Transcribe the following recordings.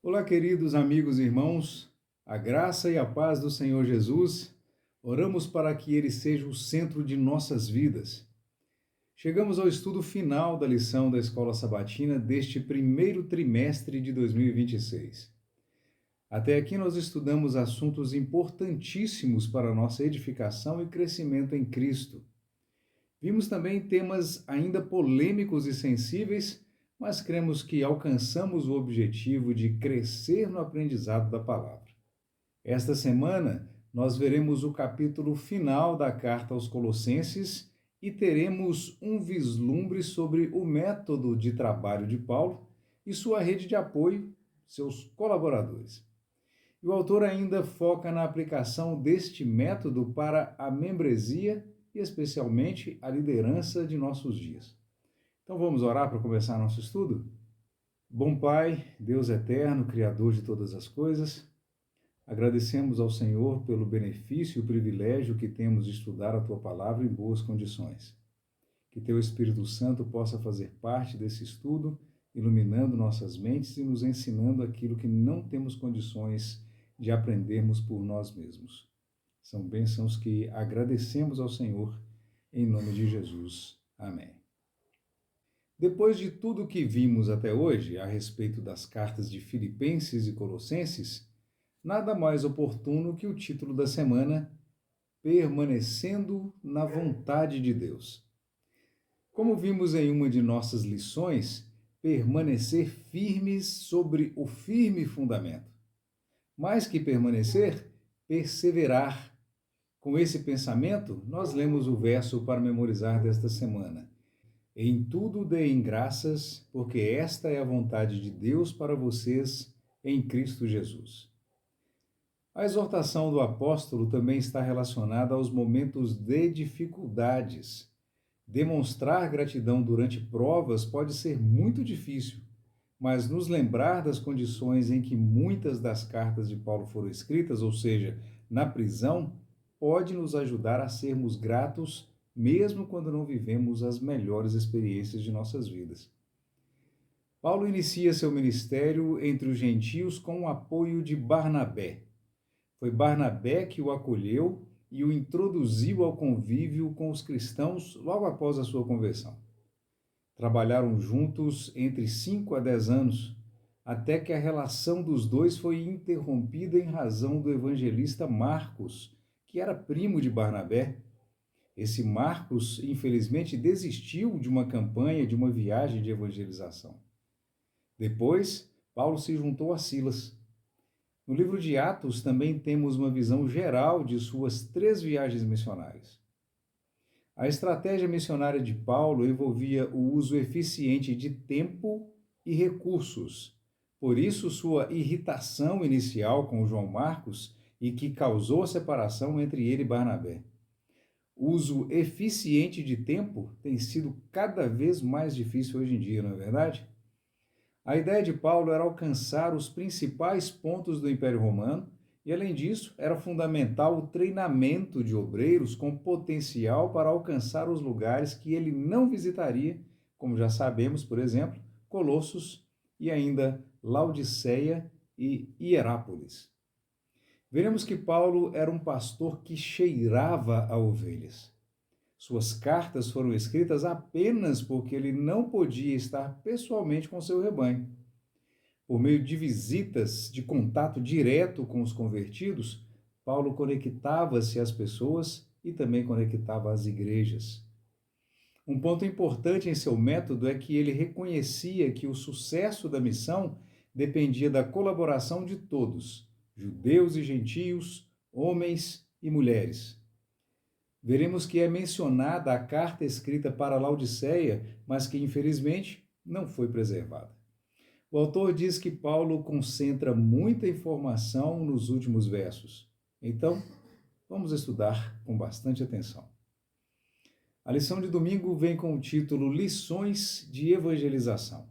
Olá, queridos amigos e irmãos, a graça e a paz do Senhor Jesus, oramos para que Ele seja o centro de nossas vidas. Chegamos ao estudo final da lição da Escola Sabatina deste primeiro trimestre de 2026. Até aqui nós estudamos assuntos importantíssimos para a nossa edificação e crescimento em Cristo. Vimos também temas ainda polêmicos e sensíveis, mas cremos que alcançamos o objetivo de crescer no aprendizado da palavra. Esta semana, nós veremos o capítulo final da carta aos Colossenses e teremos um vislumbre sobre o método de trabalho de Paulo e sua rede de apoio, seus colaboradores. E o autor ainda foca na aplicação deste método para a membresia e especialmente a liderança de nossos dias. Então vamos orar para começar nosso estudo? Bom Pai, Deus eterno, Criador de todas as coisas, agradecemos ao Senhor pelo benefício e o privilégio que temos de estudar a Tua Palavra em boas condições. Que Teu Espírito Santo possa fazer parte desse estudo, iluminando nossas mentes e nos ensinando aquilo que não temos condições de aprendermos por nós mesmos. São bênçãos que agradecemos ao Senhor, em nome de Jesus. Amém. Depois de tudo que vimos até hoje a respeito das cartas de Filipenses e Colossenses, nada mais oportuno que o título da semana, Permanecendo na Vontade de Deus. Como vimos em uma de nossas lições, permanecer firmes sobre o firme fundamento. Mais que permanecer, perseverar. Com esse pensamento, nós lemos o verso para memorizar desta semana. Em tudo deem graças, porque esta é a vontade de Deus para vocês em Cristo Jesus. A exortação do apóstolo também está relacionada aos momentos de dificuldades. Demonstrar gratidão durante provas pode ser muito difícil, mas nos lembrar das condições em que muitas das cartas de Paulo foram escritas, ou seja, na prisão, pode nos ajudar a sermos gratos, mesmo quando não vivemos as melhores experiências de nossas vidas. Paulo inicia seu ministério entre os gentios com o apoio de Barnabé. Foi Barnabé que o acolheu e o introduziu ao convívio com os cristãos logo após a sua conversão. Trabalharam juntos entre 5 a 10 anos, até que a relação dos dois foi interrompida em razão do evangelista Marcos, que era primo de Barnabé. Esse Marcos, infelizmente, desistiu de uma campanha, de uma viagem de evangelização. Depois, Paulo se juntou a Silas. No livro de Atos também temos uma visão geral de suas 3 viagens missionárias. A estratégia missionária de Paulo envolvia o uso eficiente de tempo e recursos. Por isso, sua irritação inicial com João Marcos e que causou a separação entre ele e Barnabé. O uso eficiente de tempo tem sido cada vez mais difícil hoje em dia, não é verdade? A ideia de Paulo era alcançar os principais pontos do Império Romano e, além disso, era fundamental o treinamento de obreiros com potencial para alcançar os lugares que ele não visitaria, como já sabemos, por exemplo, Colossos e ainda Laodiceia e Hierápolis. Veremos que Paulo era um pastor que cheirava a ovelhas. Suas cartas foram escritas apenas porque ele não podia estar pessoalmente com seu rebanho. Por meio de visitas de contato direto com os convertidos, Paulo conectava-se às pessoas e também conectava às igrejas. Um ponto importante em seu método é que ele reconhecia que o sucesso da missão dependia da colaboração de todos, judeus e gentios, homens e mulheres. Veremos que é mencionada a carta escrita para Laodiceia, mas que infelizmente não foi preservada. O autor diz que Paulo concentra muita informação nos últimos versos. Então, vamos estudar com bastante atenção. A lição de domingo vem com o título Lições de Evangelização.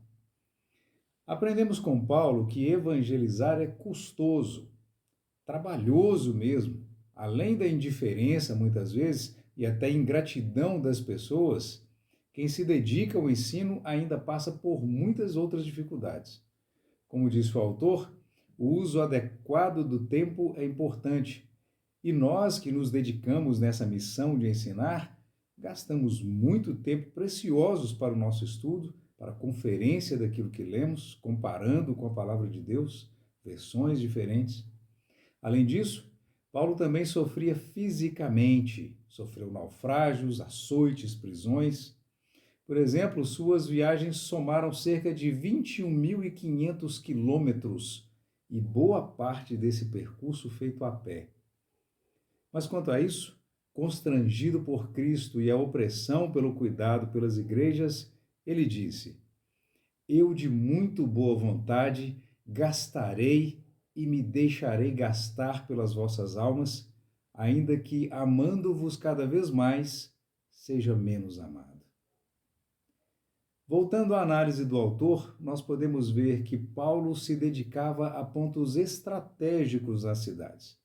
Aprendemos com Paulo que evangelizar é custoso, trabalhoso mesmo. Além da indiferença, muitas vezes, e até ingratidão das pessoas, quem se dedica ao ensino ainda passa por muitas outras dificuldades. Como disse o autor, o uso adequado do tempo é importante. E nós que nos dedicamos nessa missão de ensinar, gastamos muito tempo preciosos para o nosso estudo, para a conferência daquilo que lemos, comparando com a palavra de Deus, versões diferentes. Além disso, Paulo também sofria fisicamente, sofreu naufrágios, açoites, prisões. Por exemplo, suas viagens somaram cerca de 21.500 quilômetros e boa parte desse percurso feito a pé. Mas quanto a isso, constrangido por Cristo e a opressão pelo cuidado pelas igrejas, ele disse: Eu de muito boa vontade gastarei e me deixarei gastar pelas vossas almas, ainda que, amando-vos cada vez mais, seja menos amado. Voltando à análise do autor, nós podemos ver que Paulo se dedicava a pontos estratégicos das cidades.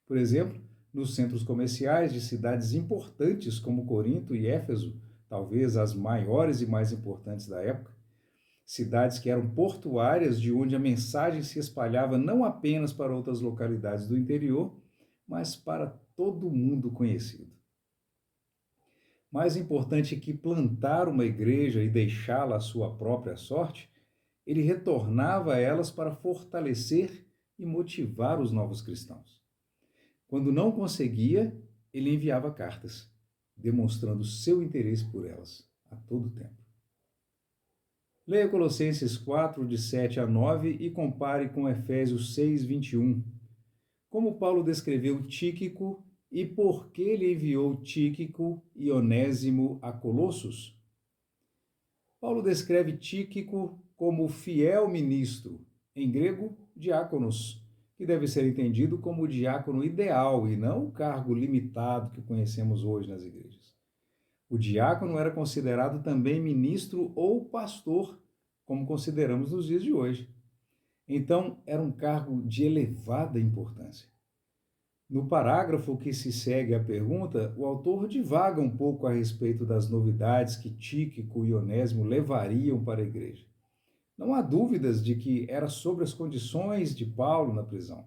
Por exemplo, nos centros comerciais de cidades importantes como Corinto e Éfeso, talvez as maiores e mais importantes da época, cidades que eram portuárias, de onde a mensagem se espalhava não apenas para outras localidades do interior, mas para todo o mundo conhecido. Mais importante que plantar uma igreja e deixá-la à sua própria sorte, ele retornava a elas para fortalecer e motivar os novos cristãos. Quando não conseguia, ele enviava cartas, demonstrando seu interesse por elas a todo tempo. Leia Colossenses 4, de 7 a 9 e compare com Efésios 6, 21. Como Paulo descreveu Tíquico e por que ele enviou Tíquico e Onésimo a Colossos? Paulo descreve Tíquico como fiel ministro, em grego, diáconos, que deve ser entendido como o diácono ideal e não o cargo limitado que conhecemos hoje nas igrejas. O diácono era considerado também ministro ou pastor, como consideramos nos dias de hoje. Então, era um cargo de elevada importância. No parágrafo que se segue à pergunta, o autor divaga um pouco a respeito das novidades que Tíquico e Onésimo levariam para a igreja. Não há dúvidas de que era sobre as condições de Paulo na prisão.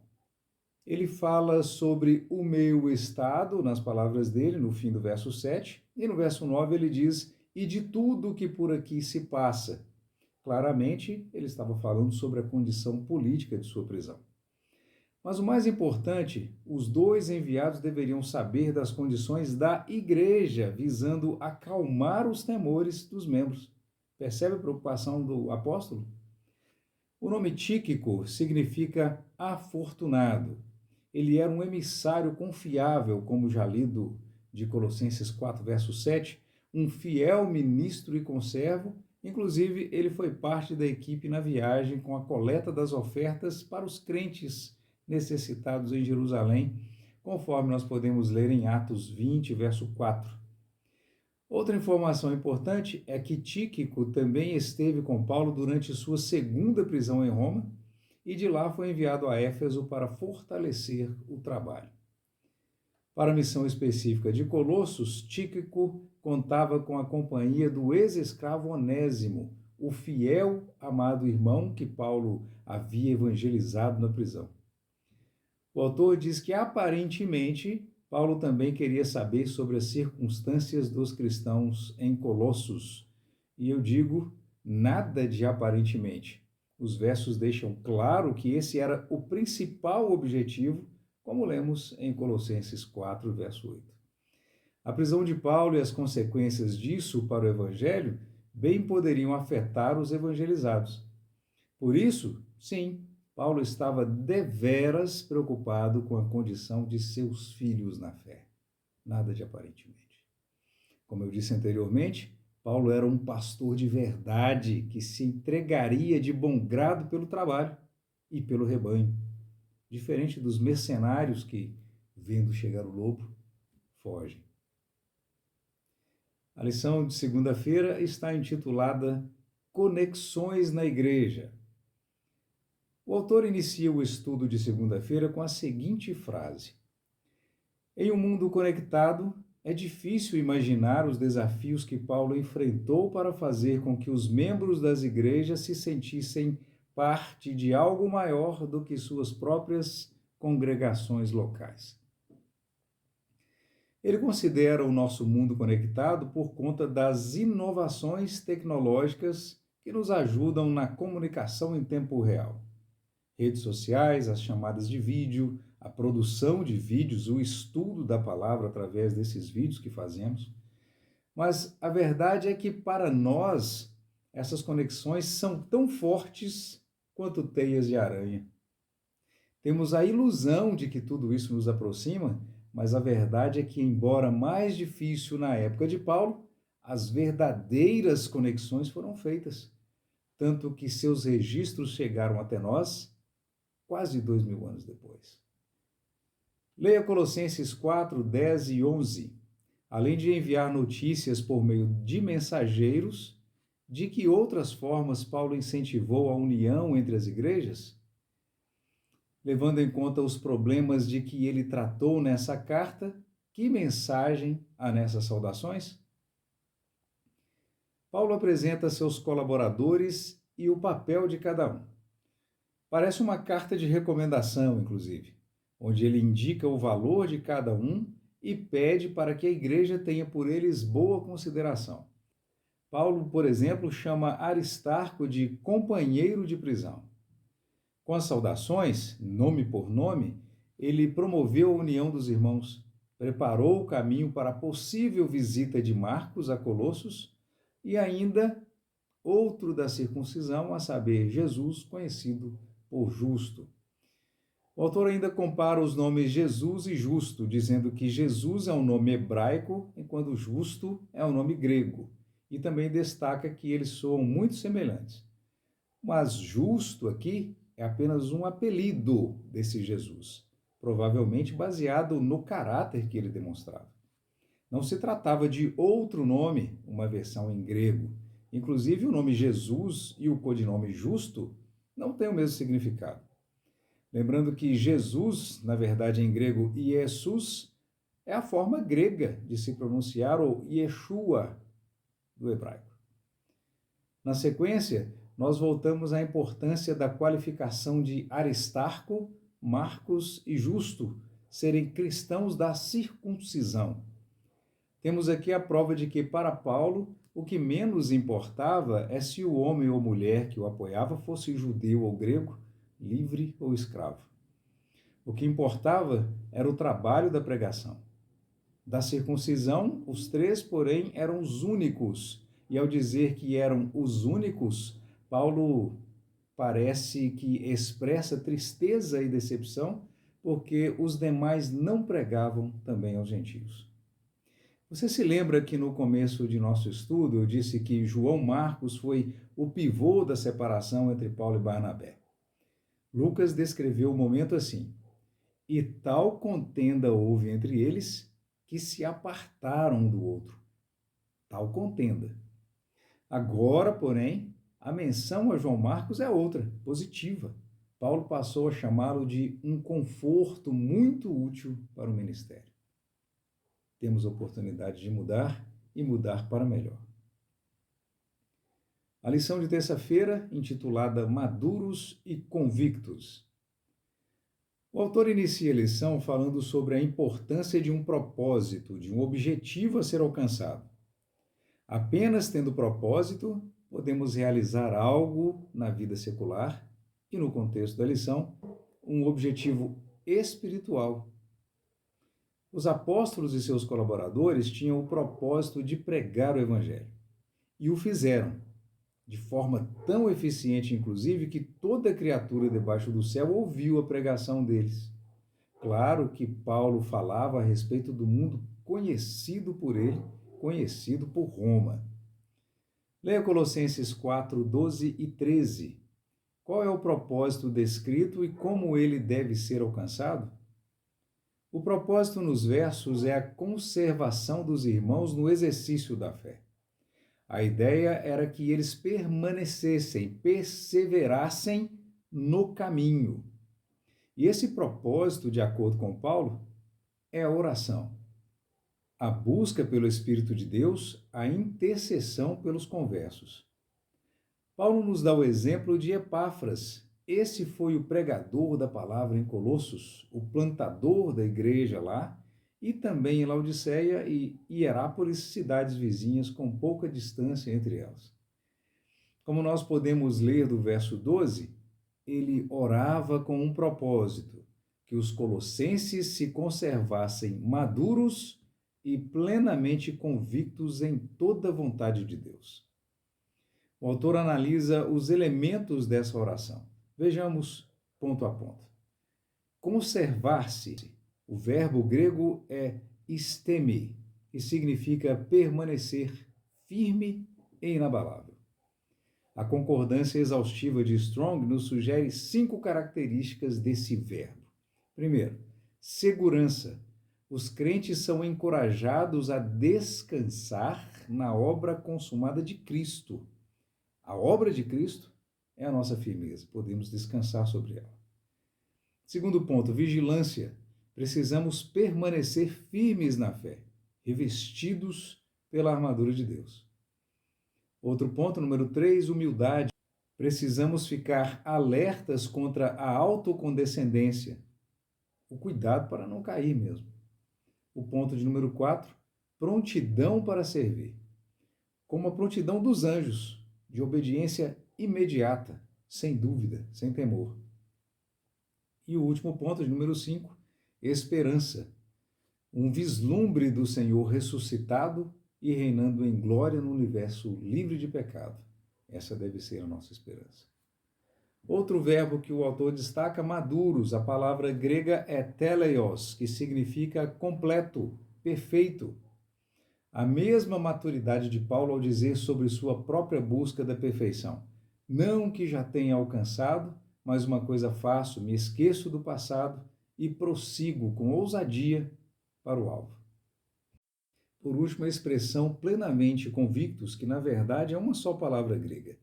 Ele fala sobre o meu estado, nas palavras dele, no fim do verso 7, e no verso 9 ele diz, e de tudo que por aqui se passa. Claramente, ele estava falando sobre a condição política de sua prisão. Mas o mais importante, os dois enviados deveriam saber das condições da igreja, visando acalmar os temores dos membros. Percebe a preocupação do apóstolo? O nome Tíquico significa afortunado. Ele era um emissário confiável, como já lido de Colossenses 4, verso 7, um fiel ministro e conservo. Inclusive, ele foi parte da equipe na viagem com a coleta das ofertas para os crentes necessitados em Jerusalém, conforme nós podemos ler em Atos 20, verso 4. Outra informação importante é que Tíquico também esteve com Paulo durante sua segunda prisão em Roma, e de lá foi enviado a Éfeso para fortalecer o trabalho. Para a missão específica de Colossos, Tíquico contava com a companhia do ex-escravo Onésimo, o fiel, amado irmão que Paulo havia evangelizado na prisão. O autor diz que, aparentemente, Paulo também queria saber sobre as circunstâncias dos cristãos em Colossos. E eu digo, nada de aparentemente. Os versos deixam claro que esse era o principal objetivo, como lemos em Colossenses 4, verso 8. A prisão de Paulo e as consequências disso para o evangelho bem poderiam afetar os evangelizados. Por isso, sim, Paulo estava deveras preocupado com a condição de seus filhos na fé. Nada de aparentemente. Como eu disse anteriormente, Paulo era um pastor de verdade que se entregaria de bom grado pelo trabalho e pelo rebanho, diferente dos mercenários que, vendo chegar o lobo, fogem. A lição de segunda-feira está intitulada Conexões na Igreja. O autor inicia o estudo de segunda-feira com a seguinte frase: Em um mundo conectado, é difícil imaginar os desafios que Paulo enfrentou para fazer com que os membros das igrejas se sentissem parte de algo maior do que suas próprias congregações locais. Ele considera o nosso mundo conectado por conta das inovações tecnológicas que nos ajudam na comunicação em tempo real. Redes sociais, as chamadas de vídeo, a produção de vídeos, o estudo da palavra através desses vídeos que fazemos. Mas a verdade é que para nós, essas conexões são tão fortes quanto teias de aranha. Temos a ilusão de que tudo isso nos aproxima, mas a verdade é que, embora mais difícil na época de Paulo, as verdadeiras conexões foram feitas, tanto que seus registros chegaram até nós quase 2000 anos depois. Leia Colossenses 4, 10 e 11. Além de enviar notícias por meio de mensageiros, de que outras formas Paulo incentivou a união entre as igrejas? Levando em conta os problemas de que ele tratou nessa carta, que mensagem há nessas saudações? Paulo apresenta seus colaboradores e o papel de cada um. Parece uma carta de recomendação, inclusive, onde ele indica o valor de cada um e pede para que a igreja tenha por eles boa consideração. Paulo, por exemplo, chama Aristarco de companheiro de prisão. Com as saudações, nome por nome, ele promoveu a união dos irmãos, preparou o caminho para a possível visita de Marcos a Colossos e ainda outro da circuncisão, a saber, Jesus, conhecido por Justo. O autor ainda compara os nomes Jesus e Justo, dizendo que Jesus é um nome hebraico, enquanto Justo é um nome grego, e também destaca que eles soam muito semelhantes. Mas Justo aqui é apenas um apelido desse Jesus, provavelmente baseado no caráter que ele demonstrava. Não se tratava de outro nome, uma versão em grego. Inclusive, o nome Jesus e o codinome Justo não têm o mesmo significado. Lembrando que Jesus, na verdade em grego, Jesus, é a forma grega de se pronunciar o Yeshua do hebraico. Na sequência, nós voltamos à importância da qualificação de Aristarco, Marcos e Justo serem cristãos da circuncisão. Temos aqui a prova de que, para Paulo, o que menos importava é se o homem ou mulher que o apoiava fosse judeu ou grego, livre ou escravo. O que importava era o trabalho da pregação. Da circuncisão, os três, porém, eram os únicos. E ao dizer que eram os únicos, Paulo parece que expressa tristeza e decepção, porque os demais não pregavam também aos gentios. Você se lembra que no começo de nosso estudo eu disse que João Marcos foi o pivô da separação entre Paulo e Barnabé? Lucas descreveu o momento assim: e tal contenda houve entre eles que se apartaram um do outro. Tal contenda. Agora, porém, a menção a João Marcos é outra, positiva. Paulo passou a chamá-lo de um conforto muito útil para o ministério. Temos a oportunidade de mudar e mudar para melhor. A lição de terça-feira, intitulada Maduros e Convictos. O autor inicia a lição falando sobre a importância de um propósito, de um objetivo a ser alcançado. Apenas tendo propósito, podemos realizar algo na vida secular e, no contexto da lição, um objetivo espiritual. Os apóstolos e seus colaboradores tinham o propósito de pregar o evangelho. E o fizeram, de forma tão eficiente, inclusive, que toda criatura debaixo do céu ouviu a pregação deles. Claro que Paulo falava a respeito do mundo conhecido por ele, conhecido por Roma. Leia Colossenses 4, 12 e 13. Qual é o propósito descrito e como ele deve ser alcançado? O propósito nos versos é a conservação dos irmãos no exercício da fé. A ideia era que eles permanecessem, perseverassem no caminho. E esse propósito, de acordo com Paulo, é a oração, a busca pelo Espírito de Deus, a intercessão pelos conversos. Paulo nos dá o exemplo de Epáfras. Esse foi o pregador da palavra em Colossos, o plantador da igreja lá, e também em Laodiceia e Hierápolis, cidades vizinhas com pouca distância entre elas. Como nós podemos ler do verso 12, ele orava com um propósito, que os colossenses se conservassem maduros e plenamente convictos em toda a vontade de Deus. O autor analisa os elementos dessa oração. Vejamos ponto a ponto. Conservar-se, o verbo grego é istemi, que significa permanecer firme e inabalável. A concordância exaustiva de Strong nos sugere 5 características desse verbo. Primeiro, segurança. Os crentes são encorajados a descansar na obra consumada de Cristo. A obra de Cristo é a nossa firmeza, podemos descansar sobre ela. Segundo ponto, vigilância. Precisamos permanecer firmes na fé, revestidos pela armadura de Deus. Outro ponto, número 3, humildade. Precisamos ficar alertas contra a autocondescendência, o cuidado para não cair mesmo. O ponto de número 4, prontidão para servir, como a prontidão dos anjos, de obediência imediata, sem dúvida, sem temor. E o último ponto, de número 5, esperança, um vislumbre do Senhor ressuscitado e reinando em glória no universo livre de pecado. Essa deve ser a nossa esperança. Outro verbo que o autor destaca, maduros, a palavra grega é teleios, que significa completo, perfeito. A mesma maturidade de Paulo ao dizer sobre sua própria busca da perfeição. Não que já tenha alcançado, mas uma coisa faço, me esqueço do passado e prossigo com ousadia para o alvo. Por último, a expressão plenamente convictos, que na verdade é uma só palavra grega,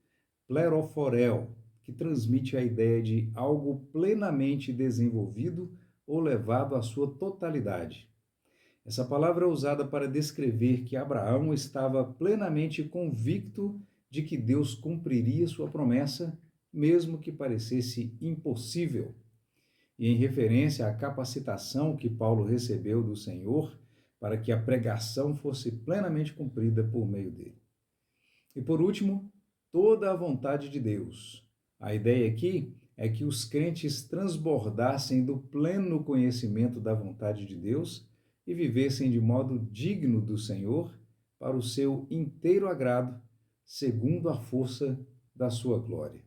plerophoreo, que transmite a ideia de algo plenamente desenvolvido ou levado à sua totalidade. Essa palavra é usada para descrever que Abraão estava plenamente convicto de que Deus cumpriria sua promessa, mesmo que parecesse impossível. E em referência à capacitação que Paulo recebeu do Senhor para que a pregação fosse plenamente cumprida por meio dele. E por último, toda a vontade de Deus. A ideia aqui é que os crentes transbordassem do pleno conhecimento da vontade de Deus e vivessem de modo digno do Senhor para o seu inteiro agrado, segundo a força da sua glória.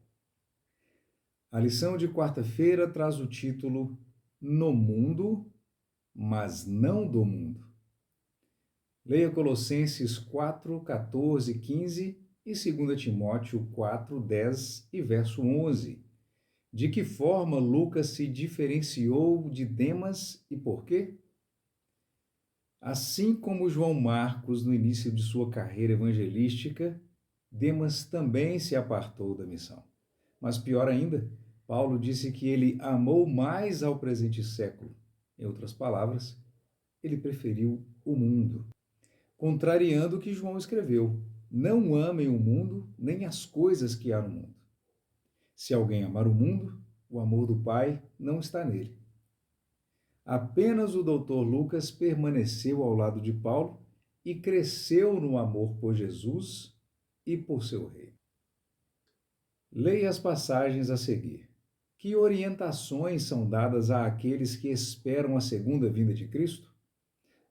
A lição de quarta-feira traz o título No Mundo, mas não do mundo. Leia Colossenses 4, 14, 15 e 2 Timóteo 4, 10 e verso 11. De que forma Lucas se diferenciou de Demas e por quê? Assim como João Marcos no início de sua carreira evangelística, Demas também se apartou da missão. Mas pior ainda, Paulo disse que ele amou mais ao presente século. Em outras palavras, ele preferiu o mundo. Contrariando o que João escreveu: não amem o mundo, nem as coisas que há no mundo. Se alguém amar o mundo, o amor do Pai não está nele. Apenas o doutor Lucas permaneceu ao lado de Paulo e cresceu no amor por Jesus e por seu reino. Leia as passagens a seguir. Que orientações são dadas àqueles que esperam a segunda vinda de Cristo?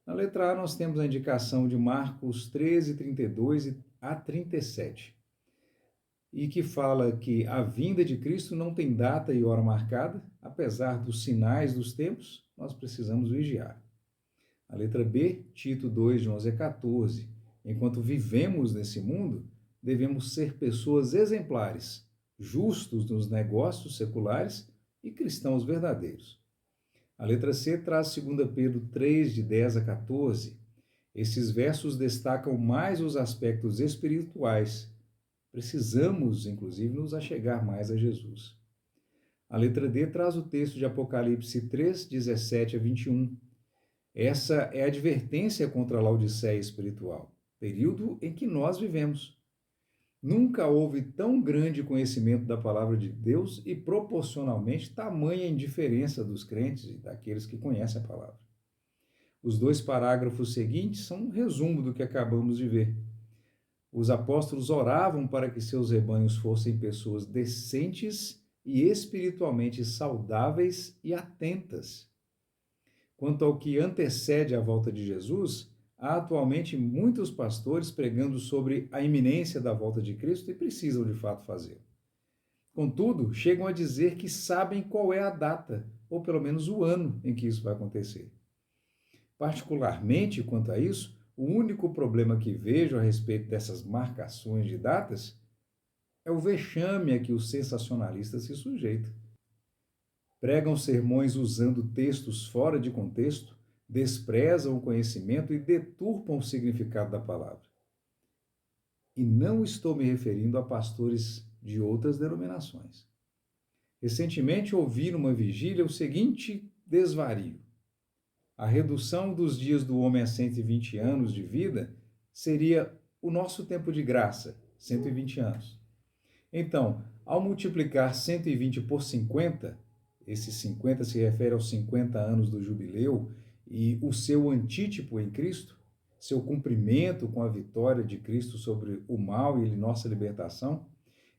Na letra A, nós temos a indicação de Marcos 13, 32 a 37, e que fala que a vinda de Cristo não tem data e hora marcada, apesar dos sinais dos tempos, nós precisamos vigiar. A letra B, Tito 2, de 11 a 14, enquanto vivemos nesse mundo, devemos ser pessoas exemplares, justos nos negócios seculares e cristãos verdadeiros. A letra C traz 2 Pedro 3, de 10 a 14. Esses versos destacam mais os aspectos espirituais. Precisamos, inclusive, nos achegar mais a Jesus. A letra D traz o texto de Apocalipse 3, 17 a 21. Essa é a advertência contra a Laodiceia espiritual, período em que nós vivemos. Nunca houve tão grande conhecimento da palavra de Deus e, proporcionalmente, tamanha indiferença dos crentes e daqueles que conhecem a palavra. Os dois parágrafos seguintes são um resumo do que acabamos de ver. Os apóstolos oravam para que seus rebanhos fossem pessoas decentes e espiritualmente saudáveis e atentas. Quanto ao que antecede a volta de Jesus, há atualmente muitos pastores pregando sobre a iminência da volta de Cristo e precisam de fato fazê-lo. Contudo, chegam a dizer que sabem qual é a data, ou pelo menos o ano em que isso vai acontecer. Particularmente quanto a isso, o único problema que vejo a respeito dessas marcações de datas é o vexame a que os sensacionalistas se sujeitam. Pregam sermões usando textos fora de contexto, desprezam o conhecimento e deturpam o significado da palavra. E não estou me referindo a pastores de outras denominações. Recentemente ouvi numa vigília o seguinte desvario: a redução dos dias do homem a 120 anos de vida seria o nosso tempo de graça, 120 anos. Então, ao multiplicar 120 por 50, esse 50 se refere aos 50 anos do jubileu e o seu antítipo em Cristo, seu cumprimento com a vitória de Cristo sobre o mal e nossa libertação.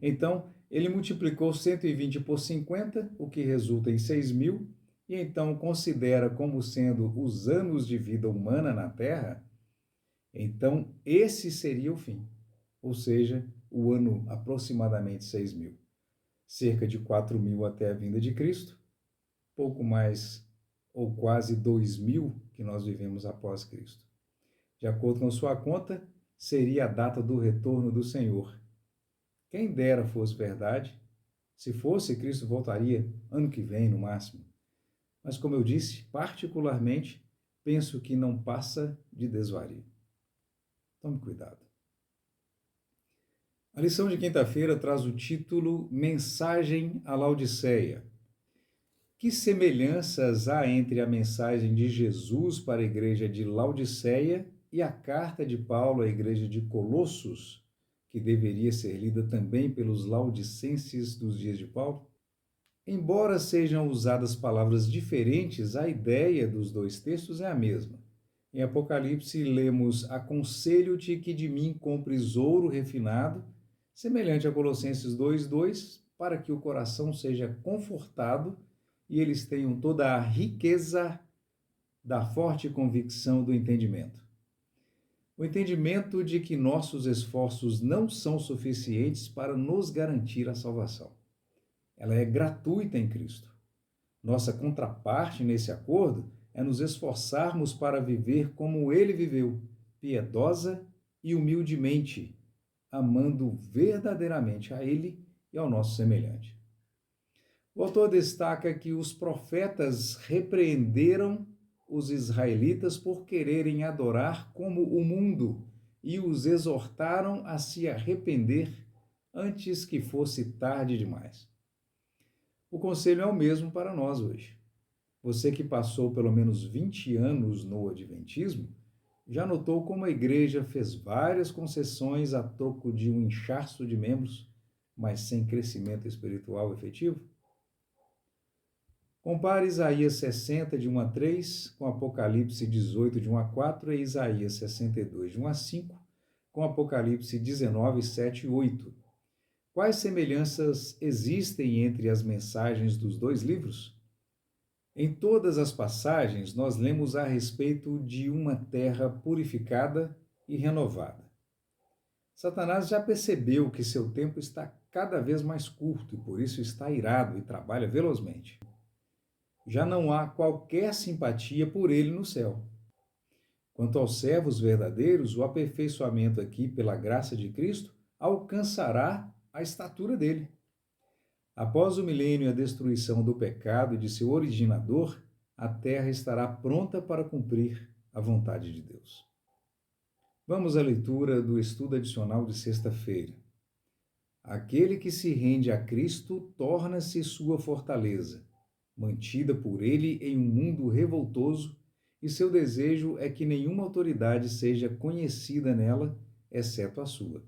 Então, ele multiplicou 120 por 50, o que resulta em 6.000, e então considera como sendo os anos de vida humana na Terra. Então, esse seria o fim, ou seja, o ano aproximadamente 6.000. Cerca de 4.000 até a vinda de Cristo, pouco mais ou quase 2.000 que nós vivemos após Cristo. De acordo com sua conta, seria a data do retorno do Senhor. Quem dera fosse verdade. Se fosse, Cristo voltaria ano que vem, no máximo. Mas, como eu disse, particularmente, penso que não passa de desvario. Tome cuidado. A lição de quinta-feira traz o título Mensagem à Laodiceia. Que semelhanças há entre a mensagem de Jesus para a igreja de Laodiceia e a carta de Paulo à igreja de Colossos, que deveria ser lida também pelos laodicenses dos dias de Paulo? Embora sejam usadas palavras diferentes, a ideia dos dois textos é a mesma. Em Apocalipse, lemos: Aconselho-te que de mim compres ouro refinado, semelhante a Colossenses 2:2, para que o coração seja confortado e eles tenham toda a riqueza da forte convicção do entendimento. O entendimento de que nossos esforços não são suficientes para nos garantir a salvação. Ela é gratuita em Cristo. Nossa contraparte nesse acordo é nos esforçarmos para viver como ele viveu, piedosa e humildemente, amando verdadeiramente a ele e ao nosso semelhante. O autor destaca que os profetas repreenderam os israelitas por quererem adorar como o mundo e os exortaram a se arrepender antes que fosse tarde demais. O conselho é o mesmo para nós hoje. Você que passou pelo menos 20 anos no Adventismo, já notou como a igreja fez várias concessões a troco de um inchaço de membros, mas sem crescimento espiritual efetivo? Compare Isaías 60, de 1 a 3, com Apocalipse 18, de 1 a 4, e Isaías 62, de 1 a 5, com Apocalipse 19, 7 e 8. Quais semelhanças existem entre as mensagens dos dois livros? Em todas as passagens, nós lemos a respeito de uma terra purificada e renovada. Satanás já percebeu que seu tempo está cada vez mais curto e por isso está irado e trabalha velozmente. Já não há qualquer simpatia por ele no céu. Quanto aos servos verdadeiros, o aperfeiçoamento aqui, pela graça de Cristo, alcançará a estatura dele. Após o milênio e a destruição do pecado e de seu originador, a terra estará pronta para cumprir a vontade de Deus. Vamos à leitura do estudo adicional de sexta-feira. Aquele que se rende a Cristo torna-se sua fortaleza, mantida por ele em um mundo revoltoso, e seu desejo é que nenhuma autoridade seja conhecida nela, exceto a sua.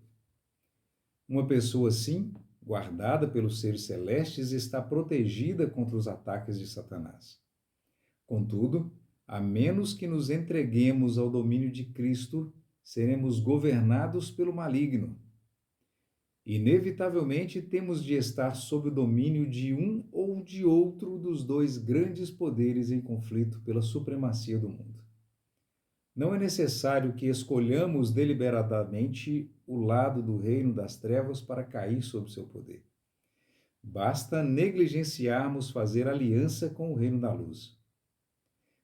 Uma pessoa assim, guardada pelos seres celestes, está protegida contra os ataques de Satanás. Contudo, a menos que nos entreguemos ao domínio de Cristo, seremos governados pelo maligno. Inevitavelmente, temos de estar sob o domínio de um ou de outro dos dois grandes poderes em conflito pela supremacia do mundo. Não é necessário que escolhamos deliberadamente o lado do reino das trevas para cair sob seu poder. Basta negligenciarmos fazer aliança com o reino da luz.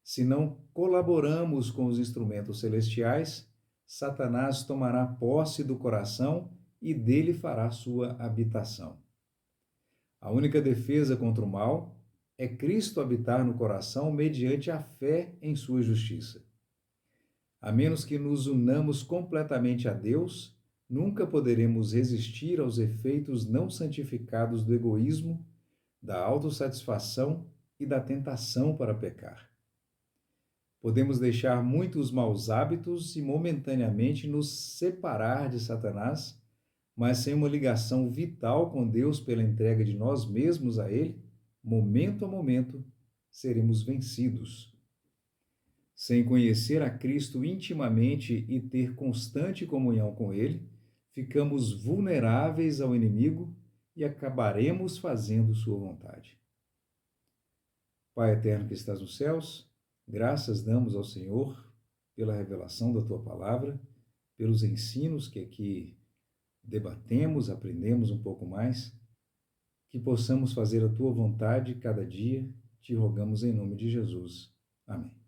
Se não colaboramos com os instrumentos celestiais, Satanás tomará posse do coração e dele fará sua habitação. A única defesa contra o mal é Cristo habitar no coração mediante a fé em sua justiça. A menos que nos unamos completamente a Deus, nunca poderemos resistir aos efeitos não santificados do egoísmo, da autossatisfação e da tentação para pecar. Podemos deixar muitos maus hábitos e momentaneamente nos separar de Satanás, mas sem uma ligação vital com Deus pela entrega de nós mesmos a Ele, momento a momento, seremos vencidos. Sem conhecer a Cristo intimamente e ter constante comunhão com Ele, ficamos vulneráveis ao inimigo e acabaremos fazendo sua vontade. Pai eterno que estás nos céus, graças damos ao Senhor pela revelação da tua palavra, pelos ensinos que aqui debatemos, aprendemos um pouco mais, que possamos fazer a tua vontade cada dia, te rogamos em nome de Jesus. Amém.